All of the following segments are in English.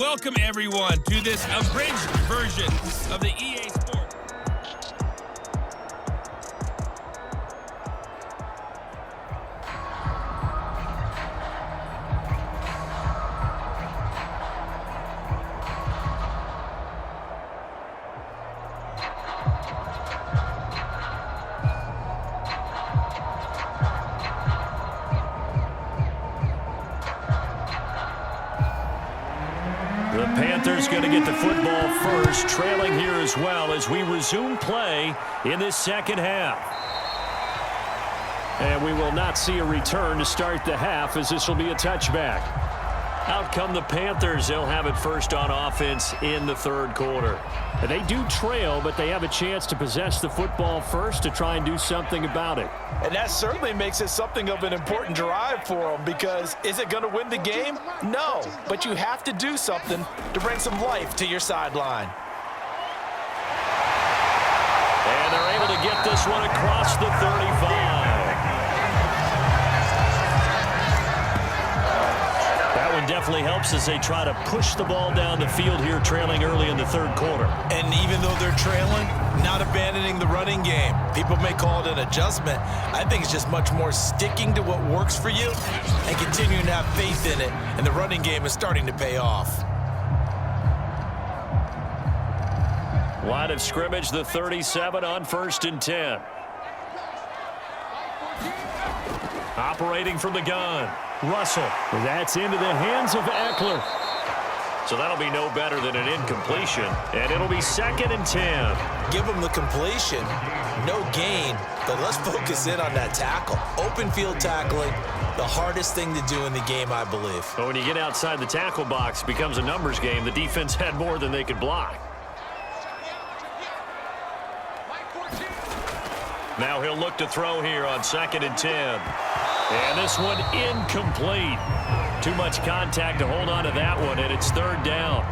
Welcome, everyone, to this abridged version of the EA Sports. The Panthers going to get the football first, trailing here as well as we resume play in this second half. And we will not see a return to start the half, as this will be a touchback. Out come the Panthers. They'll have it first on offense in the third quarter. And they do trail, but they have a chance to possess the football first to try and do something about it. And that certainly makes it something of an important drive for them, because is it going to win the game? No, but you have to do something to bring some life to your sideline. And they're able to get this one across the 35. That one definitely helps as they try to push the ball down the field here, trailing early in the third quarter. And even though they're trailing, not abandoning the running game. People may call it an adjustment. I think it's just much more sticking to what works for you and continuing to have faith in it. And the running game is starting to pay off. Line of scrimmage, the 37 on 1st and 10. Operating from the gun, Russell. That's into the hands of Eckler. So that'll be no better than an incompletion, and it'll be 2nd and 10. Give them the completion, no gain, but let's focus in on that tackle. Open field tackling, the hardest thing to do in the game, I believe. But when you get outside the tackle box, it becomes a numbers game. The defense had more than they could block. Now he'll look to throw here on 2nd and 10. And this one incomplete. Too much contact to hold on to that one, and it's 3rd down.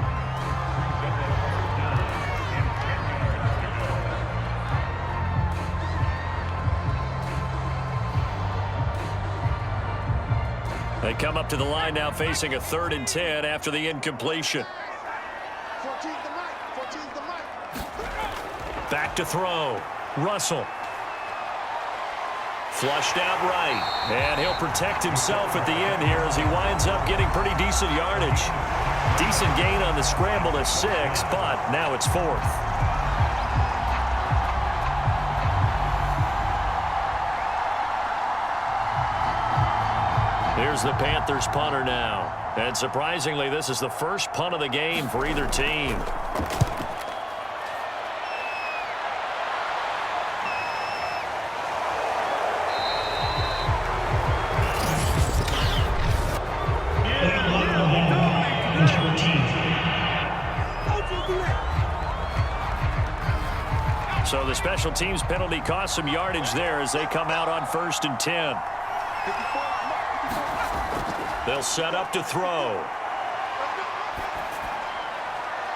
They come up to the line now facing a 3rd and 10 after the incompletion. Back to throw. Russell. Flushed out right, and he'll protect himself at the end here as he winds up getting pretty decent yardage. Decent gain on the scramble to 6, but now it's 4th. Here's the Panthers punter now, and surprisingly, this is the first punt of the game for either team. So the special teams penalty cost some yardage there as they come out on 1st and 10. They'll set up to throw.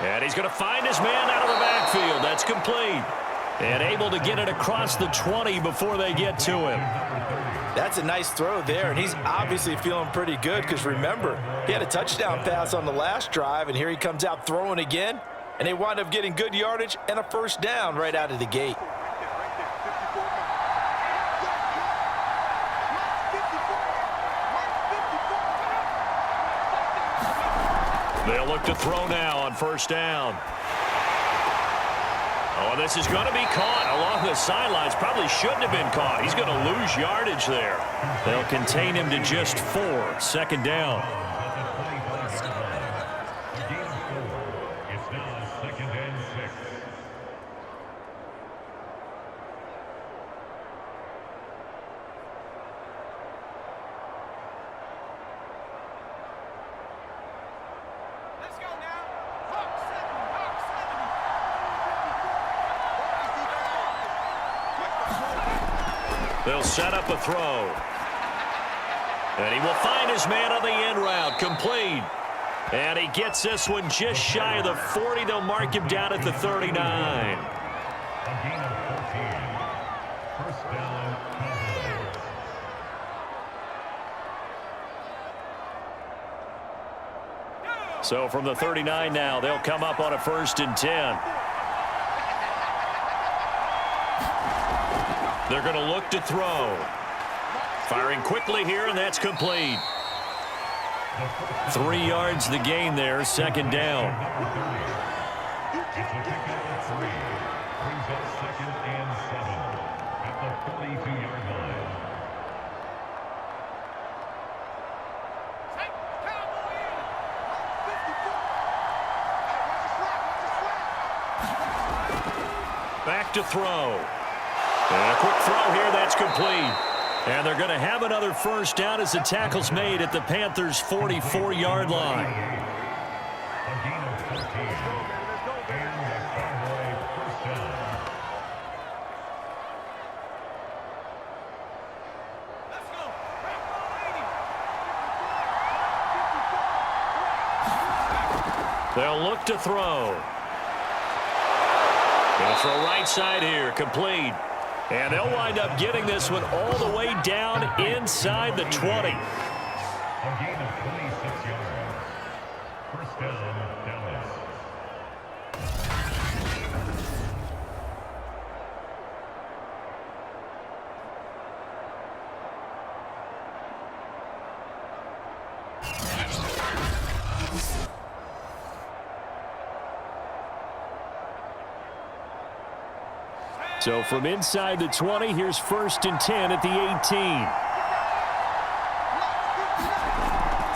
And he's going to find his man out of the backfield. That's complete. And able to get it across the 20 before they get to him. That's a nice throw there, and he's obviously feeling pretty good because, remember, he had a touchdown pass on the last drive, and here he comes out throwing again. And they wind up getting good yardage and a 1st down right out of the gate. They'll look to throw now on 1st down. Oh, this is going to be caught along the sidelines. Probably shouldn't have been caught. He's going to lose yardage there. They'll contain him to just 4. 2nd down. They'll set up a throw. And he will find his man on the end route. Complete. And he gets this one just shy of the 40. They'll mark him down at the 39. So from the 39 now, they'll come up on a 1st and 10. They're going to look to throw. Firing quickly here, and that's complete. 3 yards the gain there, 2nd down. Back to throw. And a quick throw here, that's complete. And they're going to have another 1st down as the tackle's made at the Panthers' 44-yard line. They'll look to throw. Going to throw right side here, complete. And they'll wind up getting this one all the way down inside the 20. A gain of 26 yards. 1st down, Dallas. So from inside the 20, here's 1st and 10 at the 18.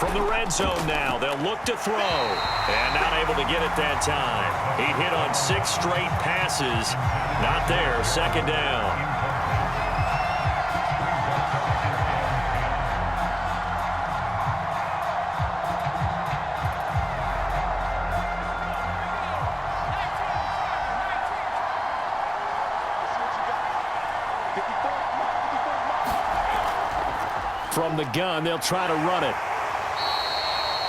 From the red zone now, they'll look to throw. And not able to get it that time. He hit on 6 straight passes. Not there, 2nd down. From the gun, they'll try to run it.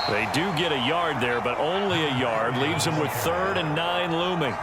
They do get a yard there, but only a yard. Leaves them with 3rd and 9 looming.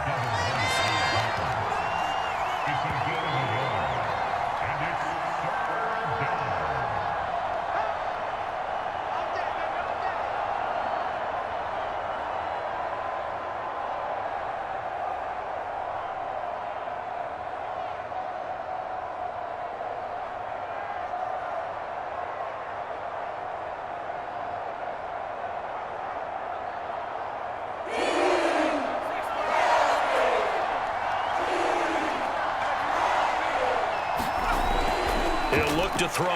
He'll look to throw.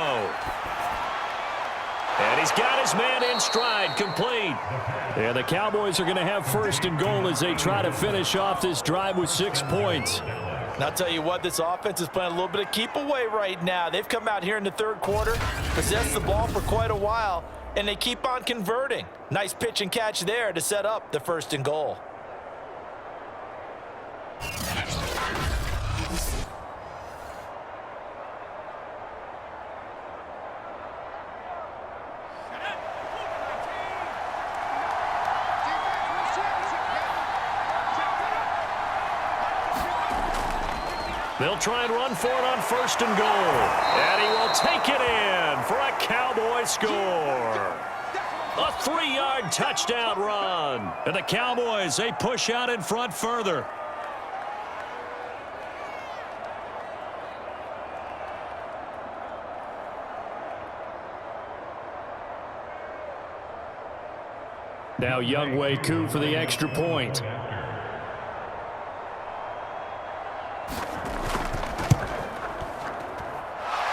And he's got his man in stride, complete. And the Cowboys are going to have 1st and goal as they try to finish off this drive with 6 points. And I'll tell you what, this offense is playing a little bit of keep away right now. They've come out here in the 3rd quarter, possessed the ball for quite a while, and they keep on converting. Nice pitch and catch there to set up the 1st and goal. They'll try and run for it on 1st and goal. And he will take it in for a Cowboy score. A 3-yard touchdown run. And the Cowboys, they push out in front further. Now Younghoe Koo for the extra point.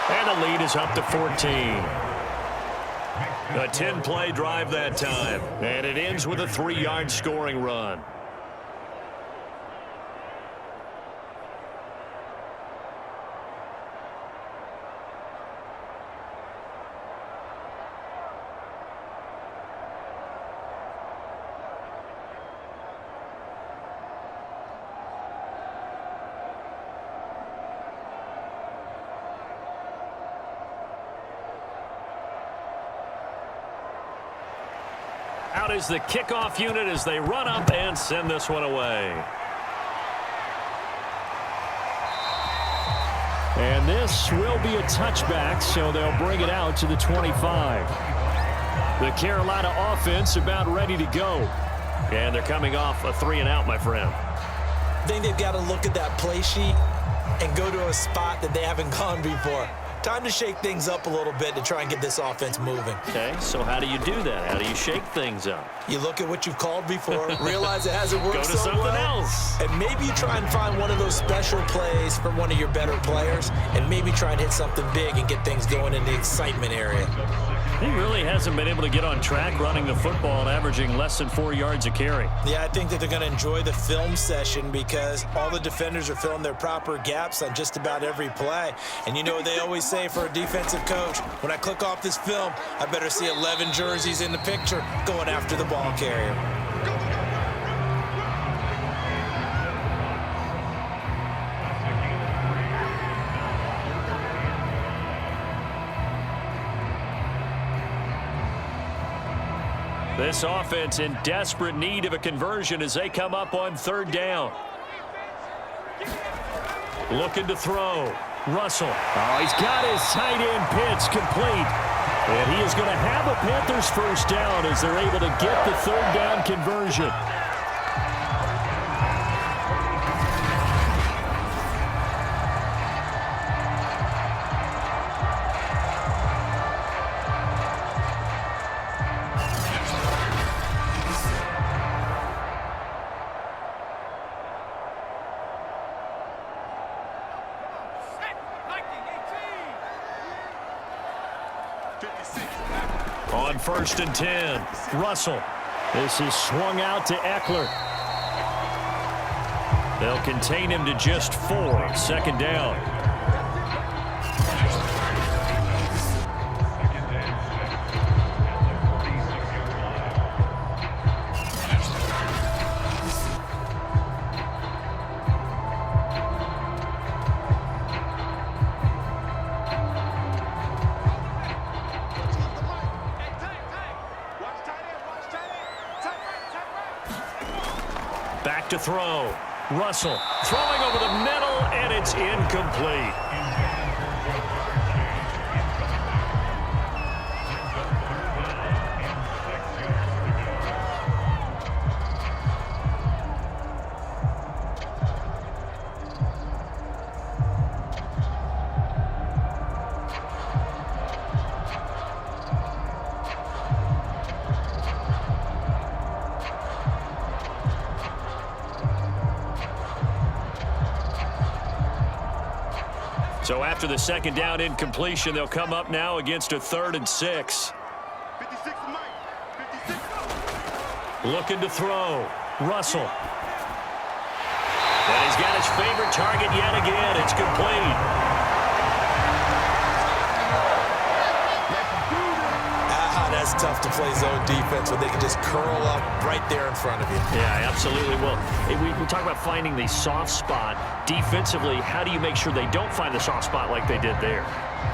And the lead is up to 14. A 10-play drive that time. And it ends with a 3-yard scoring run. Out is the kickoff unit as they run up and send this one away. And this will be a touchback, so they'll bring it out to the 25. The Carolina offense about ready to go. And they're coming off a 3-and-out, my friend. I think they've got to look at that play sheet and go to a spot that they haven't gone before. Time to shake things up a little bit to try and get this offense moving. Okay, so how do you do that? How do you shake things up? You look at what you've called before, realize it hasn't worked Go to so something well, else. and maybe you try and find one of those special plays from one of your better players, and maybe try and hit something big and get things going in the excitement area. He really hasn't been able to get on track running the football and averaging less than 4 yards a carry. Yeah, I think that they're going to enjoy the film session because all the defenders are filling their proper gaps on just about every play. And you know they always say for a defensive coach, when I click off this film, I better see 11 jerseys in the picture going after the ball carrier. This offense in desperate need of a conversion as they come up on 3rd down. Looking to throw. Russell. Oh, he's got his tight end pitch complete. And he is going to have a Panthers first down as they're able to get the 3rd down conversion. On 1st and 10, Russell. This is swung out to Eckler. They'll contain him to just 4. 2nd down. Back to throw. Russell throwing over the middle, and it's incomplete. So after the 2nd down incompletion, they'll come up now against a 3rd and 6. Looking to throw. Russell. And he's got his favorite target yet again. It's complete. That's tough to play zone defense when they can just curl up right there in front of you. Yeah, absolutely. Well, we talk about finding the soft spot. Defensively, how do you make sure they don't find the soft spot like they did there?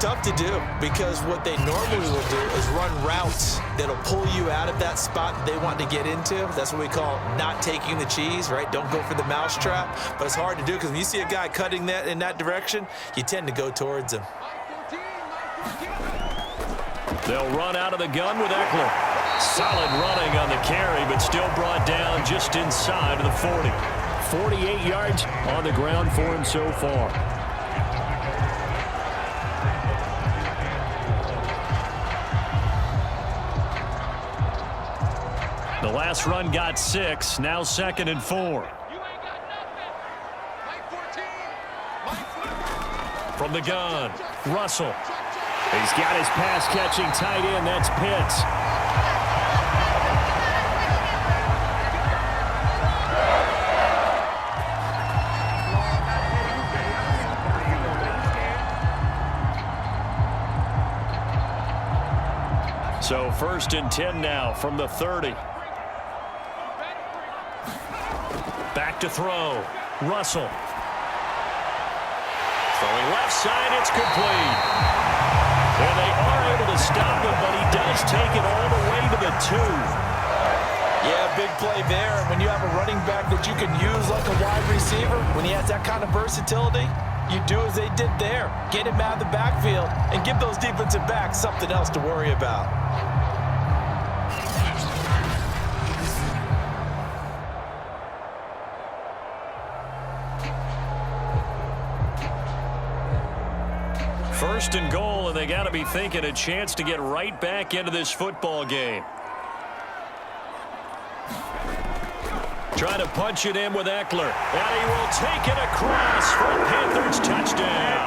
Tough to do because what they normally will do is run routes that'll pull you out of that spot that they want to get into. That's what we call not taking the cheese, right? Don't go for the mousetrap. But it's hard to do because when you see a guy cutting that in that direction, you tend to go towards him. They'll run out of the gun with Eckler. Solid running on the carry, but still brought down just inside of the 40. 48 yards on the ground for him so far. The last run got 6, now 2nd and 4. From the gun, Russell. He's got his pass-catching tight end. That's Pitts. So 1st and 10 now from the 30. Back to throw. Russell. Throwing left side. It's complete. And they are able to stop him, but he does take it all the way to the 2. Yeah, big play there. When you have a running back that you can use like a wide receiver, when he has that kind of versatility, you do as they did there. Get him out of the backfield and give those defensive backs something else to worry about. first and goal, and they got to be thinking a chance to get right back into this football game. Trying to punch it in with Eckler. And he will take it across for a Panthers touchdown.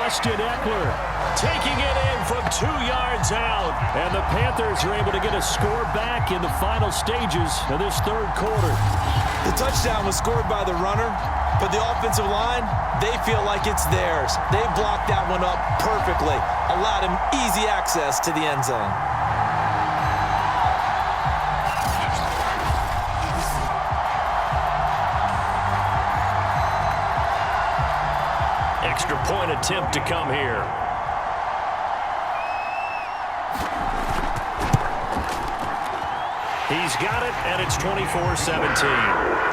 Austin Eckler taking it in from 2 yards out. And the Panthers are able to get a score back in the final stages of this third quarter. The touchdown was scored by the runner, but the offensive line, they feel like it's theirs. They blocked that one up perfectly, allowed him easy access to the end zone. Extra point attempt to come here. He's got it, and it's 24-17.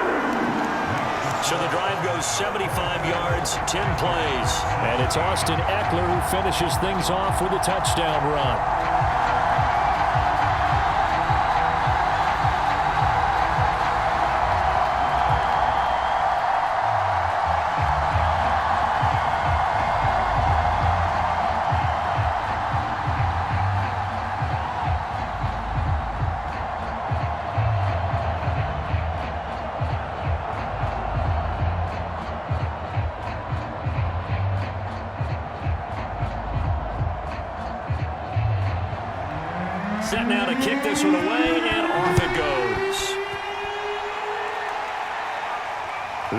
So the drive goes 75 yards, 10 plays. And it's Austin Eckler who finishes things off with a touchdown run. Set now to kick this one away, and off it goes.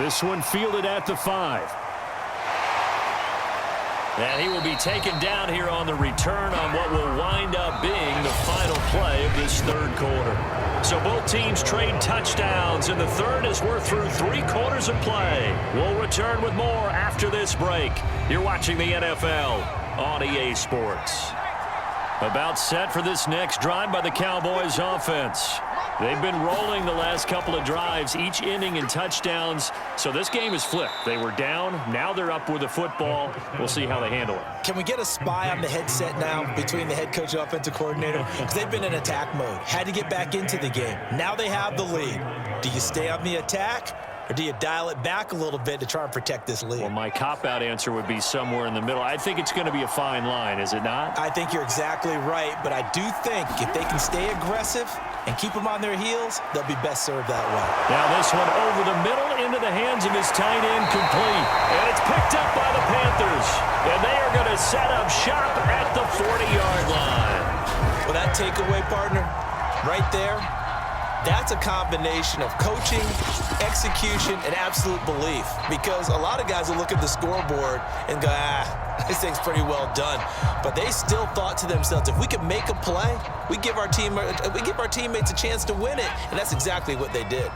This one fielded at the 5. And he will be taken down here on the return on what will wind up being the final play of this third quarter. So both teams trade touchdowns, and the third as we're through 3 quarters of play. We'll return with more after this break. You're watching the NFL on EA Sports. About set for this next drive by the Cowboys offense. They've been rolling the last couple of drives, each inning in touchdowns. So this game is flipped. They were down. Now they're up with the football. We'll see how they handle it. Can we get a spy on the headset now between the head coach and offensive coordinator? Because they've been in attack mode. Had to get back into the game. Now they have the lead. Do you stay on the attack? Or do you dial it back a little bit to try and protect this lead? Well, my cop-out answer would be somewhere in the middle. I think it's going to be a fine line, is it not? I think you're exactly right, but I do think if they can stay aggressive and keep them on their heels, they'll be best served that way. Now this one over the middle into the hands of his tight end, complete. And it's picked up by the Panthers. And they are going to set up shop at the 40-yard line. Well, that takeaway, partner, right there, that's a combination of coaching, execution, and absolute belief. Because a lot of guys will look at the scoreboard and go, this thing's pretty well done. But they still thought to themselves, if we can make a play, we give our teammates a chance to win it. And that's exactly what they did.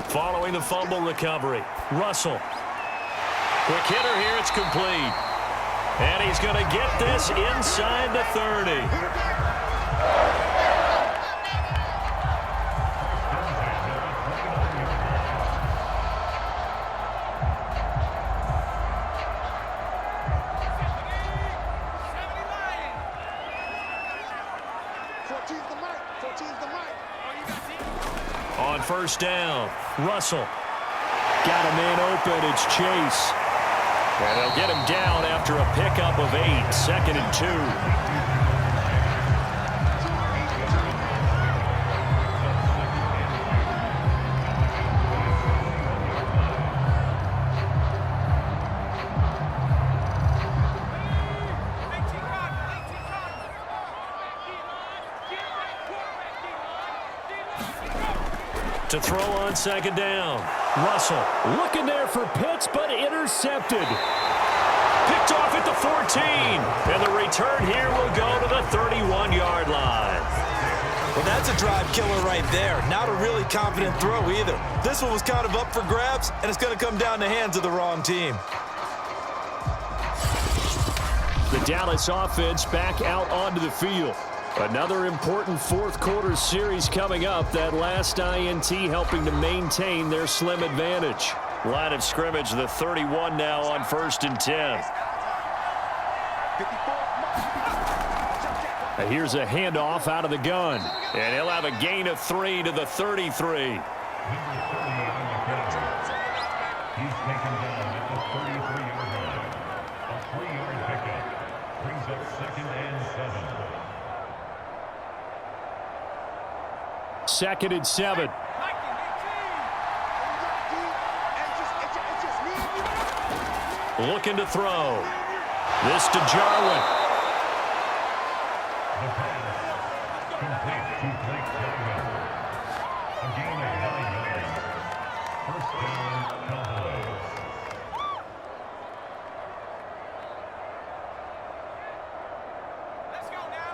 Following the fumble recovery, Russell. Quick hitter here, it's complete. And he's going to get this inside the 30. On first down, Russell. Got a man open, it's Chase. And they'll get him down after a pickup of 8, 2nd and 2. To throw on 2nd down. Russell looking there for Pitts, but intercepted. Picked off at the 14. And the return here will go to the 31-yard line. Well, that's a drive killer right there. Not a really confident throw either. This one was kind of up for grabs, and it's going to come down the hands of the wrong team. The Dallas offense back out onto the field. Another important fourth quarter series coming up. That last INT helping to maintain their slim advantage. Line of scrimmage, the 31 now on 1st and 10. Here's a handoff out of the gun. And he'll have a gain of 3 to the 33. He's taken down at the 33-yard line. A 3-yard pickup brings up 2nd and 7. 2nd and 7. Looking to throw. This to Jarwin. The pass complete to Blake Jarwin. A gain of 9 yards. First down, Cowboys. Let's go now.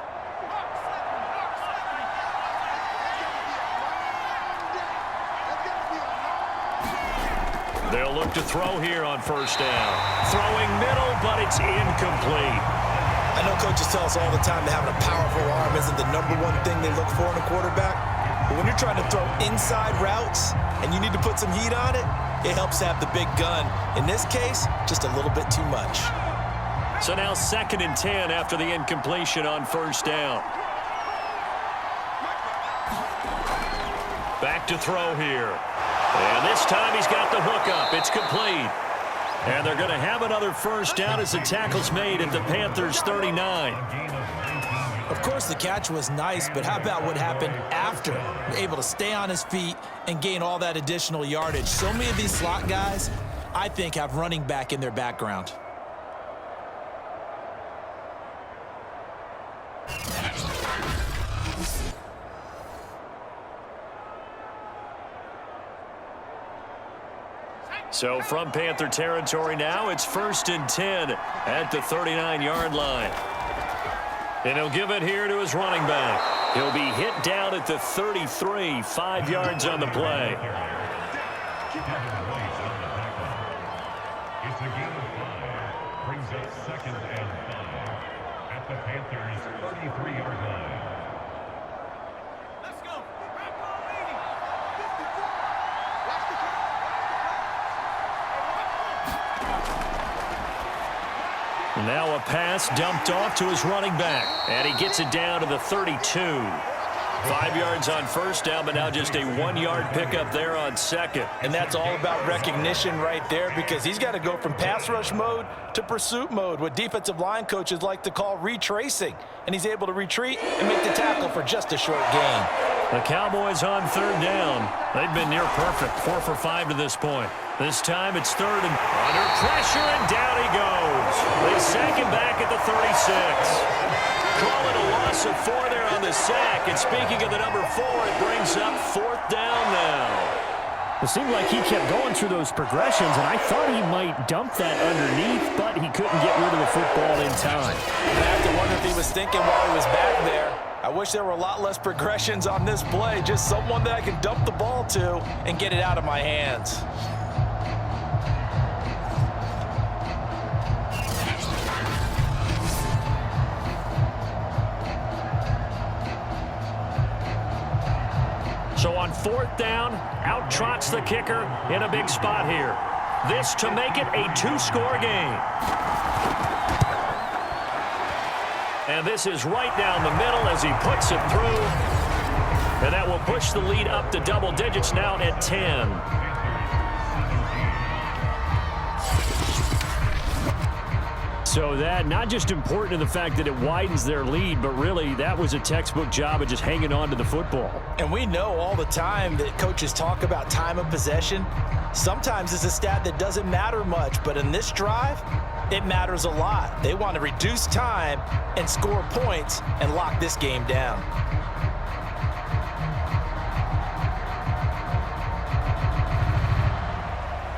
They'll look to throw here on 1st down. Throwing middle, but it's incomplete. I know coaches tell us all the time that having a powerful arm isn't the #1 thing they look for in a quarterback. But when you're trying to throw inside routes and you need to put some heat on it, it helps to have the big gun. In this case, just a little bit too much. So now 2nd and 10 after the incompletion on 1st down. Back to throw here. And this time he's got the hook up. It's complete. And they're going to have another 1st down as the tackle's made at the Panthers' 39. Of course, the catch was nice, but how about what happened after? Able to stay on his feet and gain all that additional yardage. So many of these slot guys, I think, have running back in their background. So from Panther territory now, it's 1st and 10 at the 39-yard line. And he'll give it here to his running back. He'll be hit down at the 33, 5 yards on the play. It's a gain of 5. Brings up 2nd and 5 at the Panthers' 33-yard line. Let's go. Now a pass dumped off to his running back. And he gets it down to the 32. 5 yards on 1st down, but now just a 1-yard pickup there on 2nd. And that's all about recognition right there, because he's got to go from pass rush mode to pursuit mode, what defensive line coaches like to call retracing. And he's able to retreat and make the tackle for just a short gain. The Cowboys on 3rd down. They've been near perfect, 4 for 5 to this point. This time it's 3rd and under pressure, and down he goes. They sack him back at the 36. Call it a loss of 4 there on the sack. And speaking of the number 4, it brings up 4th down now. It seemed like he kept going through those progressions, and I thought he might dump that underneath, but he couldn't get rid of the football in time. I have to wonder if he was thinking while he was back there, I wish there were a lot less progressions on this play, just someone that I can dump the ball to and get it out of my hands. So on 4th down, out trots the kicker in a big spot here. This to make it a 2-score game. And this is right down the middle as he puts it through. And that will push the lead up to double digits now at 10. So that not just important in the fact that it widens their lead, but really that was a textbook job of just hanging on to the football. And we know all the time that coaches talk about time of possession. Sometimes it's a stat that doesn't matter much, but in this drive, it matters a lot. They want to reduce time and score points and lock this game down.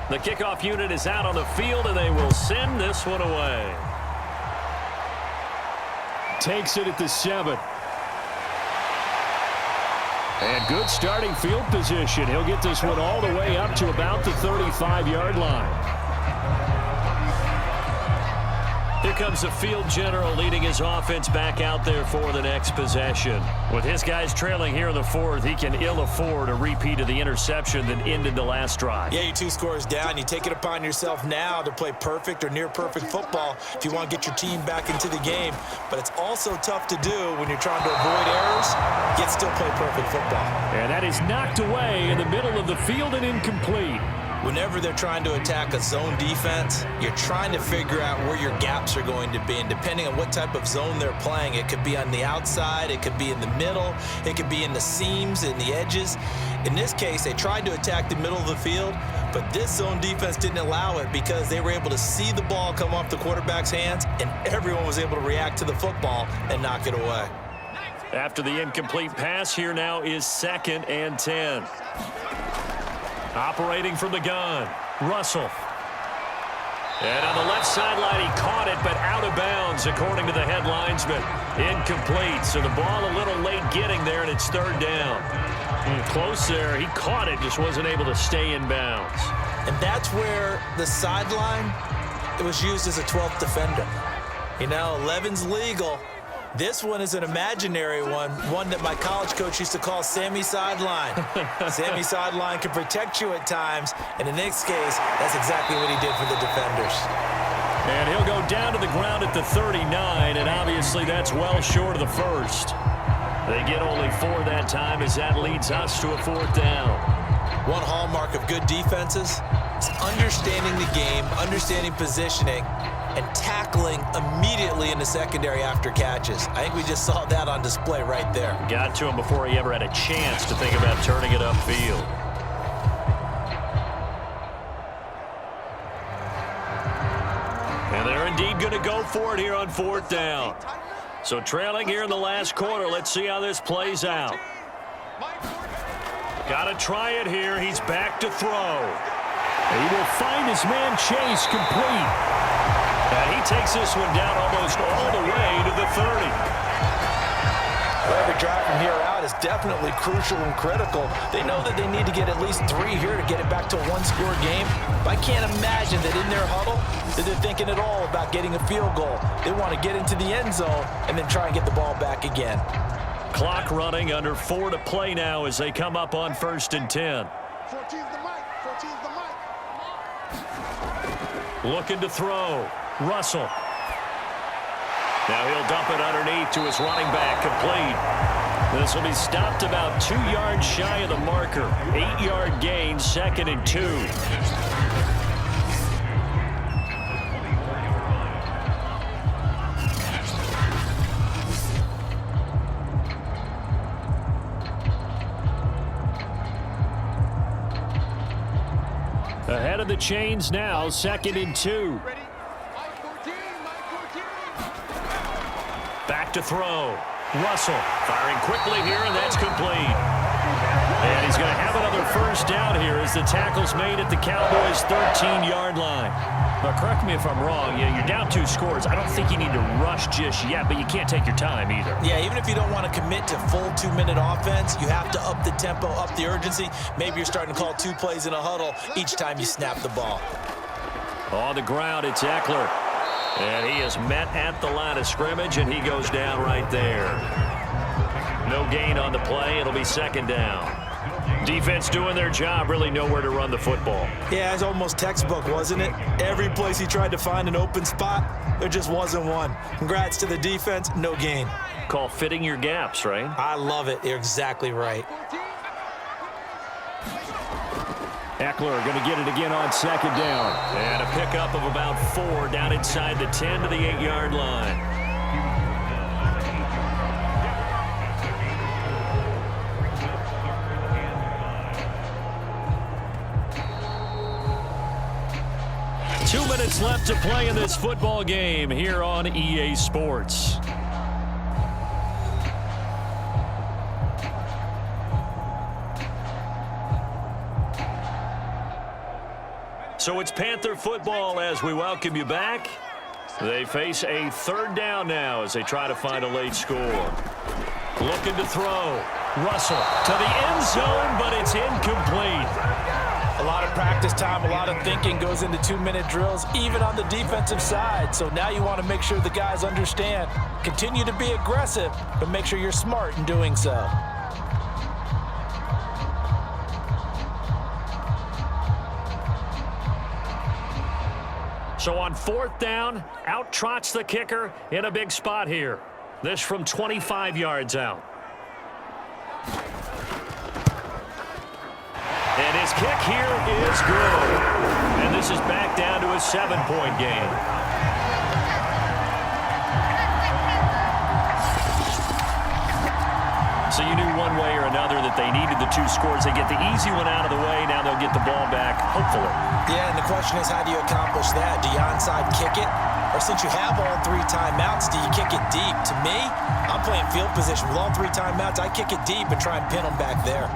The kickoff unit is out on the field, and they will send this one away. Takes it at the 7. And good starting field position. He'll get this one all the way up to about the 35-yard line. Here comes the field general leading his offense back out there for the next possession. With his guys trailing here in the 4th, he can ill afford a repeat of the interception that ended the last drive. Yeah, you're 2 scores down. You take it upon yourself now to play perfect or near perfect football if you want to get your team back into the game. But it's also tough to do when you're trying to avoid errors, yet still play perfect football. And that is knocked away in the middle of the field and incomplete. Whenever they're trying to attack a zone defense, you're trying to figure out where your gaps are going to be. And depending on what type of zone they're playing, it could be on the outside, it could be in the middle, it could be in the seams, in the edges. In this case, they tried to attack the middle of the field, but this zone defense didn't allow it because they were able to see the ball come off the quarterback's hands, and everyone was able to react to the football and knock it away. After the incomplete pass, here now is 2nd and 10. Operating from the gun, Russell. And on the left sideline, he caught it, but out of bounds, according to the head linesman. Incomplete, so the ball a little late getting there, and it's 3rd down. Close there. He caught it, just wasn't able to stay in bounds. And that's where the sideline, it was used as a 12th defender. You know, 11's legal. This one is an imaginary one that my college coach used to call Sammy Sideline. Sammy Sideline can protect you at times, and in this case, that's exactly what he did for the defenders. And he'll go down to the ground at the 39, and obviously that's well short of the first. They get only 4 that time as that leads us to a 4th down. One hallmark of good defenses is understanding the game, understanding positioning, and tackling immediately in the secondary after catches. I think we just saw that on display right there. Got to him before he ever had a chance to think about turning it upfield. And they're indeed going to go for it here on 4th down. So trailing here in the last quarter, let's see how this plays out. Got to try it here. He's back to throw. He will find his man Chase complete. And he takes this one down almost all the way to the 30. Every drive from here out is definitely crucial and critical. They know that they need to get at least 3 here to get it back to a 1-score game. But I can't imagine that in their huddle that they're thinking at all about getting a field goal. They want to get into the end zone and then try and get the ball back again. Clock running, under 4 to play now as they come up on 1st and 10. 14's the mic. 14's the mic. Looking to throw. Russell. Now he'll dump it underneath to his running back, complete. This will be stopped about 2 yards shy of the marker. 8-yard gain, 2nd and 2. Ahead of the chains now, 2nd and 2. Back to throw. Russell firing quickly here, and that's complete. And he's going to have another 1st down here as the tackle's made at the Cowboys' 13-yard line. But correct me if I'm wrong, you're down 2 scores. I don't think you need to rush just yet, but you can't take your time either. Yeah, even if you don't want to commit to full 2-minute offense, you have to up the tempo, up the urgency. Maybe you're starting to call 2 plays in a huddle each time you snap the ball. On the ground, it's Eckler. And he is met at the line of scrimmage, and he goes down right there. No gain on the play. It'll be 2nd down. Defense doing their job, really nowhere to run the football. Yeah, it's almost textbook, wasn't it? Every place he tried to find an open spot, there just wasn't one. Congrats to the defense, no gain. Call fitting your gaps, right? I love it. You're exactly right. Eckler going to get it again on 2nd down. And a pickup of about 4 down inside the 10 to the 8-yard line. Two minutes left to play in this football game here on EA Sports. So it's Panther football as we welcome you back. They face a 3rd down now as they try to find a late score. Looking to throw. Russell to the end zone, but it's incomplete. A lot of practice time, a lot of thinking goes into 2-minute drills, even on the defensive side. So now you want to make sure the guys understand. Continue to be aggressive, but make sure you're smart in doing so. So on 4th down, out trots the kicker in a big spot here. This from 25 yards out. And his kick here is good. And this is back down to a 7-point game. So you knew one way or another that they needed the 2 scores. They get the easy one out of the way. Now they'll get the ball back, hopefully. Yeah, and the question is, how do you accomplish that? Do you onside kick it? Or since you have all 3 timeouts, do you kick it deep? To me, I'm playing field position. With all 3 timeouts, I kick it deep and try and pin them back there.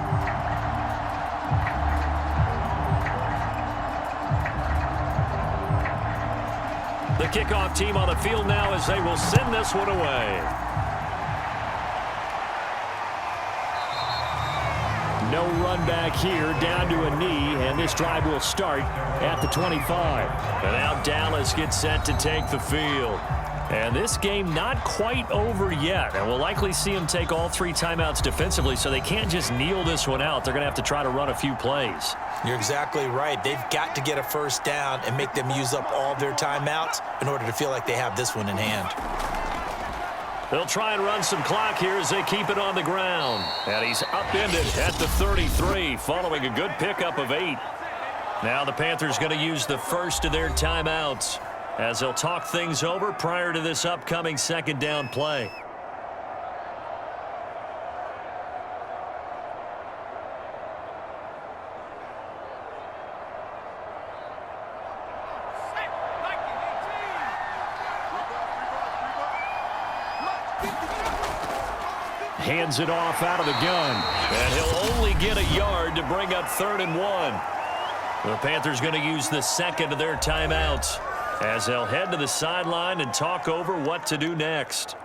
The kickoff team on the field now as they will send this one away. No run back here, down to a knee, and this drive will start at the 25. And now Dallas gets set to take the field. And this game not quite over yet, and we'll likely see them take all 3 timeouts defensively, so they can't just kneel this one out. They're going to have to try to run a few plays. You're exactly right. They've got to get a first down and make them use up all their timeouts in order to feel like they have this one in hand. They'll try and run some clock here as they keep it on the ground. And he's upended at the 33 following a good pickup of 8. Now the Panthers going to use the first of their timeouts as they'll talk things over prior to this upcoming second down play. Hands it off out of the gun. And he'll only get a yard to bring up 3rd and 1. The Panthers going to use the second of their timeouts as they'll head to the sideline and talk over what to do next.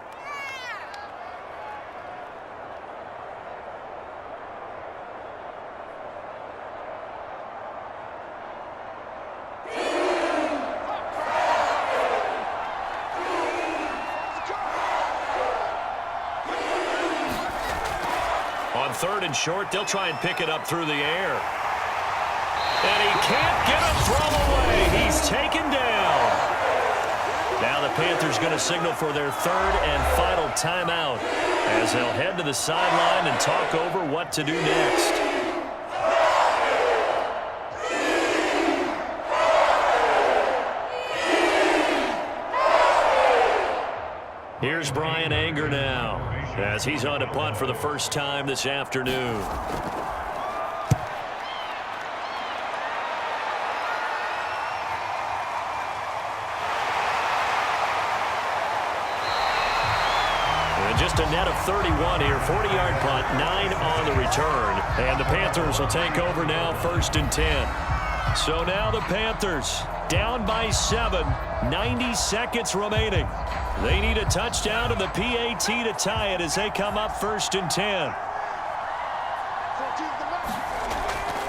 On 3rd and short, they'll try and pick it up through the air. And he can't get a throw away. He's taken down. Now the Panthers going to signal for their 3rd and final timeout as they'll head to the sideline and talk over what to do next. Here's Brian Anger now as he's on to punt for the first time this afternoon. And just a net of 31 here, 40-yard punt, 9 on the return. And the Panthers will take over now, 1st and 10. So now the Panthers down by 7, 90 seconds remaining. They need a touchdown to the PAT to tie it as they come up 1st and 10.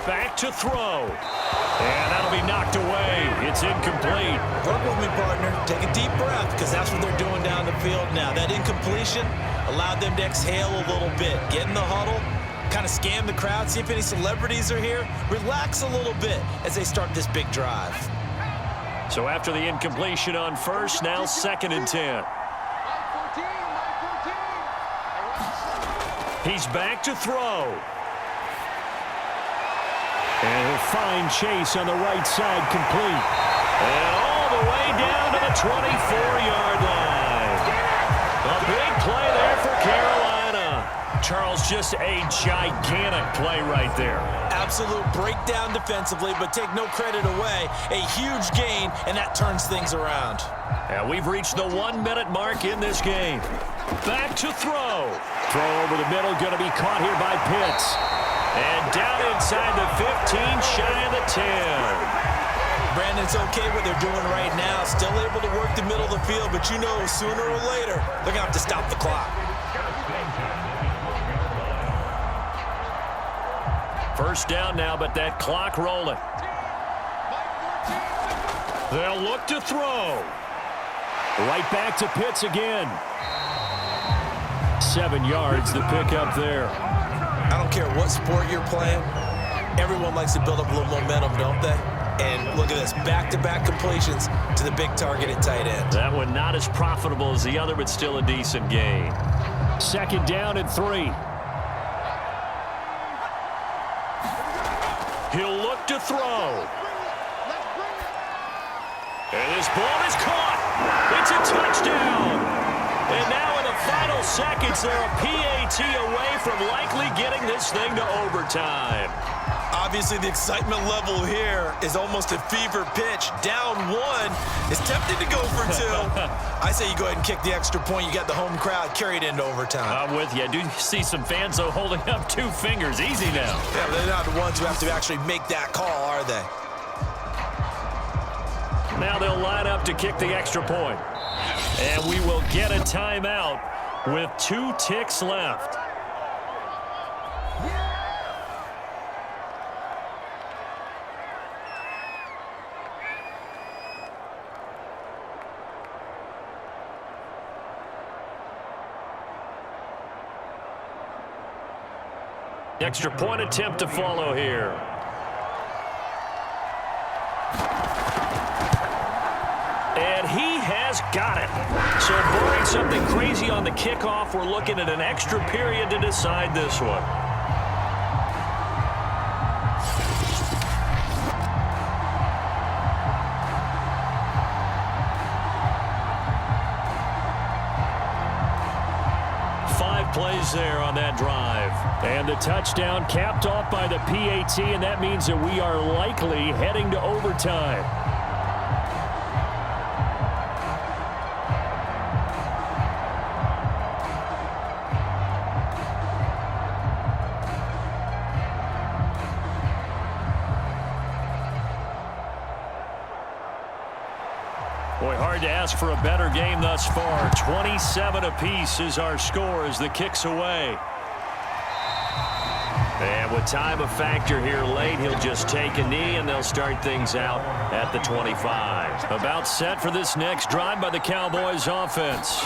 Back to throw. And that'll be knocked away. It's incomplete. Work with me, partner. Take a deep breath because that's what they're doing down the field now. That incompletion allowed them to exhale a little bit. Get in the huddle. Kind of scan the crowd. See if any celebrities are here. Relax a little bit as they start this big drive. So after the incompletion on 1st, now 2nd and 10. He's back to throw. And he'll find Chase on the right side complete. And all the way down to the 24-yard line. A big play there for Carolina. Charles, just a gigantic play right there. Absolute breakdown defensively, but take no credit away. A huge gain, and that turns things around. And we've reached the 1-minute mark in this game. Back to throw. Throw over the middle, going to be caught here by Pitts. And down inside the 15, shy of the 10. Brandon, it's okay what they're doing right now. Still able to work the middle of the field, but you know sooner or later, they're going to have to stop the clock. 1st down now, but that clock rolling. They'll look to throw. Right back to Pitts again. 7 yards, the pickup there. I don't care what sport you're playing. Everyone likes to build up a little momentum, don't they? And look at this, back-to-back completions to the big target at tight end. That one not as profitable as the other, but still a decent gain. 2nd down and 3. He'll look to throw. Let's bring it. And this ball is caught. It's a touchdown. And now in the final seconds, they're a PAT away from likely getting this thing to overtime. Obviously, the excitement level here is almost a fever pitch. Down one. It's tempting to go for two. I say you go ahead and kick the extra point. You got the home crowd carried into overtime. I'm with you. I do see some fans, though, holding up 2 fingers. Easy now. Yeah, but they're not the ones who have to actually make that call, are they? Now they'll line up to kick the extra point. And we will get a timeout with 2 ticks left. Extra point attempt to follow here. And he has got it. So barring something crazy on the kickoff, we're looking at an extra period to decide this one. Plays there on that drive. And the touchdown capped off by the PAT, and that means that we are likely heading to overtime. Boy, hard to ask for a better game thus far. 27 apiece is our score as the kick's away. And with time a factor here late, he'll just take a knee and they'll start things out at the 25. About set for this next drive by the Cowboys offense.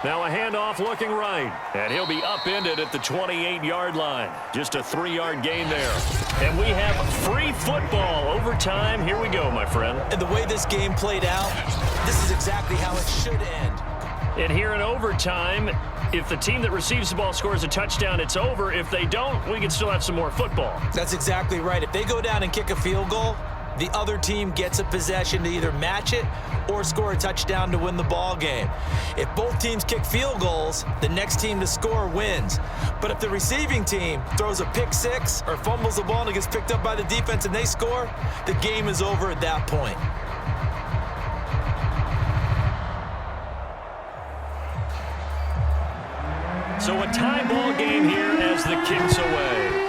Now a handoff looking right, and he'll be upended at the 28-yard line. Just a 3-yard gain there. And we have free football. Overtime. Here we go, my friend. And the way this game played out, this is exactly how it should end. And here in overtime, if the team that receives the ball scores a touchdown, it's over. If they don't, we can still have some more football. That's exactly right. If they go down and kick a field goal, the other team gets a possession to either match it or score a touchdown to win the ball game. If both teams kick field goals, the next team to score wins. But if the receiving team throws a pick six or fumbles the ball and it gets picked up by the defense and they score, the game is over at that point. So a tie ball game here as the kick's away.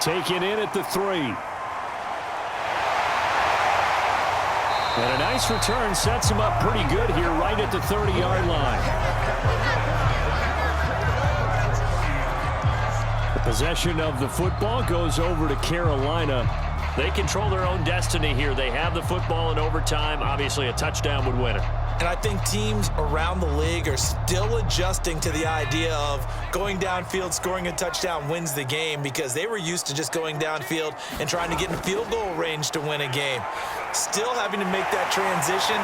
Taken in at the 3. And a nice return sets him up pretty good here right at the 30-yard line. The possession of the football goes over to Carolina. They control their own destiny here. They have the football in overtime. Obviously, a touchdown would win it. And I think teams around the league are still adjusting to the idea of going downfield, scoring a touchdown wins the game, because they were used to just going downfield and trying to get in field goal range to win a game. Still having to make that transition.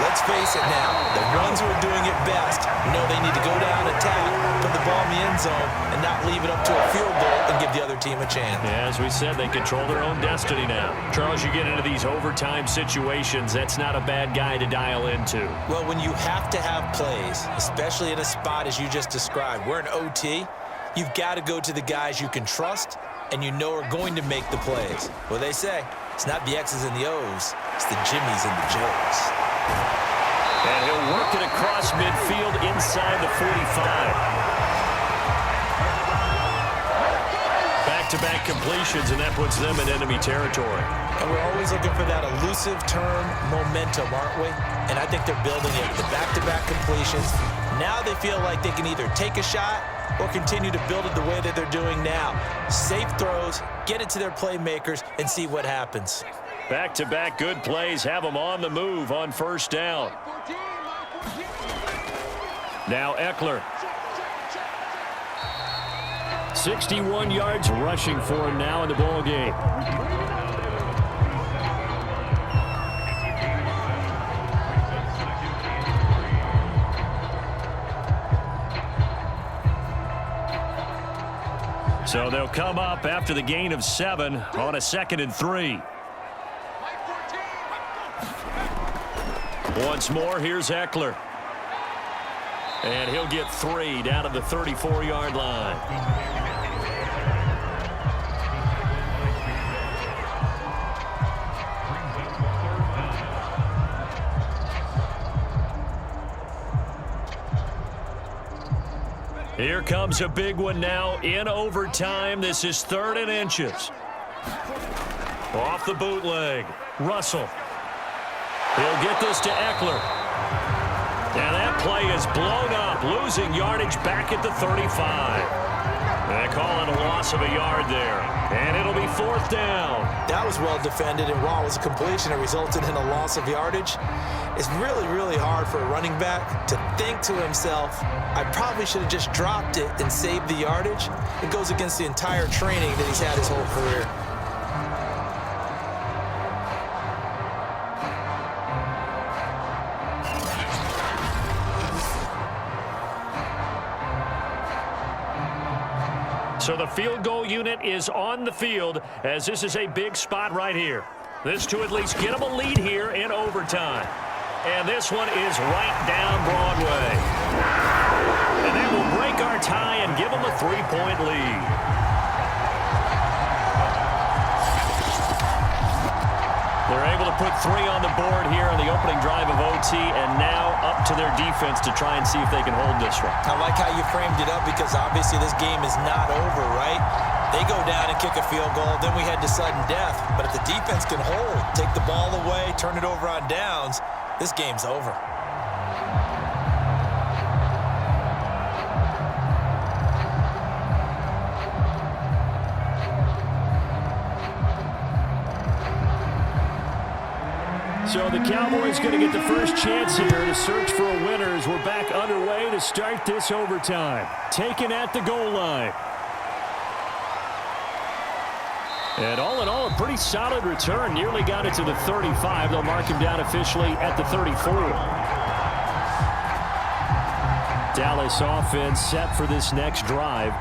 Let's face it now, the ones who are doing it best know they need to go down, attack, put the ball in the end zone, and not leave it up to a field goal and give the other team a chance. Yeah, as we said, they control their own destiny now. Charles, you get into these overtime situations, that's not a bad guy to dial into. Well, when you have to have plays, especially in a spot as you just described, we're in OT, you've got to go to the guys you can trust and you know are going to make the plays. Well, they say it's not the X's and the O's, it's the Jimmies and the Joes. And he'll work it across midfield inside the 45. Back-to-back completions, and that puts them in enemy territory. And we're always looking for that elusive term momentum, aren't we? And I think they're building it with the back-to-back completions. Now they feel like they can either take a shot or continue to build it the way that they're doing now. Safe throws, get it to their playmakers, and see what happens. Back-to-back good plays have them on the move on first down. Now Eckler. 61 yards rushing for him now in the ball game. So they'll come up after the gain of 7 on a 2nd and 3. Once more, here's Eckler. And he'll get 3 down to the 34-yard line. Here comes a big one now in overtime. This is 3rd and inches. Off the bootleg. Russell. He'll get this to Eckler. And that play is blown up, losing yardage back at the 35. They call it a loss of a yard there. And it'll be 4th down. That was well defended, and while it was a completion, it resulted in a loss of yardage. It's really, really hard for a running back to think to himself, I probably should have just dropped it and saved the yardage. It goes against the entire training that he's had his whole career. So the field goal unit is on the field as this is a big spot right here. This to at least get them a lead here in overtime. And this one is right down Broadway. And that will break our tie and give them a 3-point lead. They're able to put 3 on the board here on the opening drive of OT, and now up to their defense to try and see if they can hold this one. I like how you framed it up because obviously this game is not over, right? They go down and kick a field goal, then we head to sudden death. But if the defense can hold, take the ball away, turn it over on downs, this game's over. So the Cowboys going to get the first chance here to search for a winner as we're back underway to start this overtime. Taken at the goal line. And all in all, a pretty solid return. Nearly got it to the 35. They'll mark him down officially at the 34. Dallas offense set for this next drive.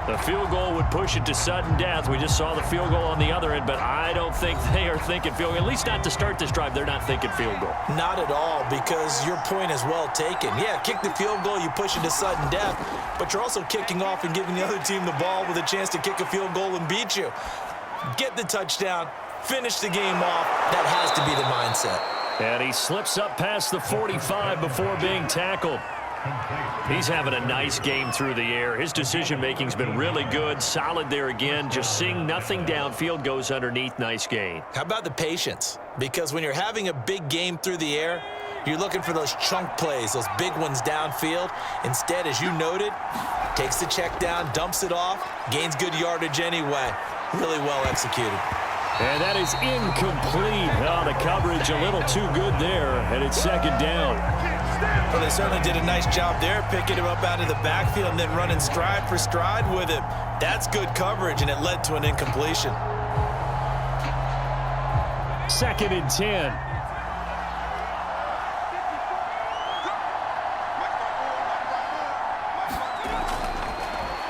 The field goal would push it to sudden death. We just saw the field goal on the other end, but I don't think they are thinking field goal. At least not to start this drive. They're not thinking field goal. Not at all, because your point is well taken. Yeah, kick the field goal, you push it to sudden death, but you're also kicking off and giving the other team the ball with a chance to kick a field goal and beat you. Get the touchdown, finish the game off. That has to be the mindset. And he slips up past the 45 before being tackled. He's having a nice game through the air. His decision-making's been really good. Solid there again. Just seeing nothing downfield, goes underneath. Nice gain. How about the patience? Because when you're having a big game through the air, you're looking for those chunk plays, those big ones downfield. Instead, as you noted, takes the check down, dumps it off, gains good yardage anyway. Really well executed. And that is incomplete. Oh, the coverage a little too good there, and it's 2nd down. Well, they certainly did a nice job there, picking him up out of the backfield and then running stride for stride with him. That's good coverage, and it led to an incompletion. 2nd and 10.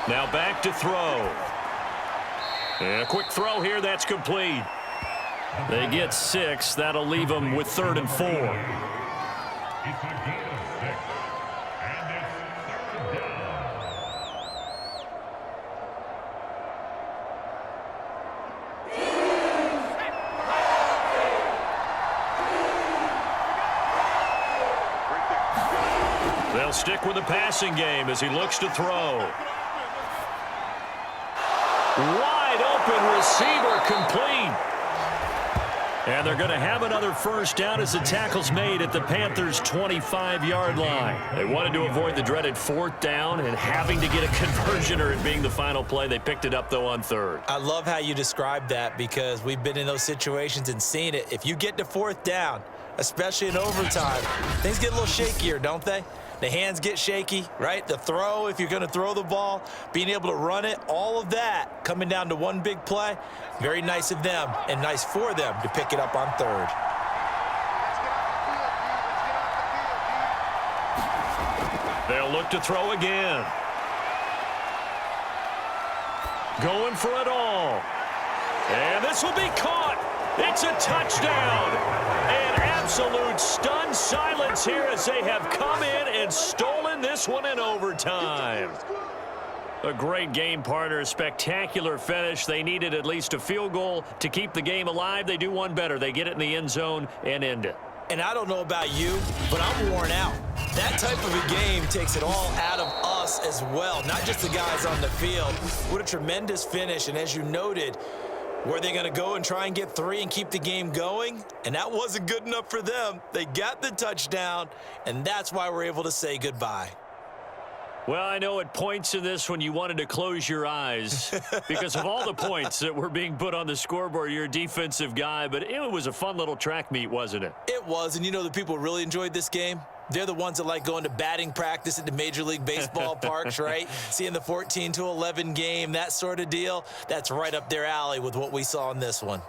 Now back to throw. And a quick throw here, that's complete. They get 6. That'll leave them with 3rd and 4. It's a gain of 6, and it's 3rd down. They'll stick with the passing game as he looks to throw. Wide open receiver, complete. And they're going to have another first down as the tackle's made at the Panthers' 25-yard line. They wanted to avoid the dreaded 4th down and having to get a conversion or it being the final play. They picked it up, though, on 3rd. I love how you described that because we've been in those situations and seen it. If you get to 4th down, especially in overtime, things get a little shakier, don't they? The hands get shaky, right? The throw, if you're going to throw the ball, being able to run it, all of that coming down to one big play. Very nice of them and nice for them to pick it up on 3rd. They'll look to throw again. Going for it all. And this will be caught. It's a touchdown. An absolute stunned silence here as they have come in and stolen this one in overtime. A great game, partner. A spectacular finish. They needed at least a field goal to keep the game alive. They do one better. They get it in the end zone and end it. And I don't know about you, but I'm worn out. That type of a game takes it all out of us as well, not just the guys on the field. What a tremendous finish. And as you noted, were they going to go and try and get 3 and keep the game going? And that wasn't good enough for them. They got the touchdown, and that's why we're able to say goodbye. Well, I know at points in this when you wanted to close your eyes because of all the points that were being put on the scoreboard. You're a defensive guy, but it was a fun little track meet, wasn't it? It was, and you know the people who really enjoyed this game? They're the ones that like going to batting practice at the Major League Baseball parks, right? Seeing the 14-11 game, that sort of deal. That's right up their alley with what we saw in this one.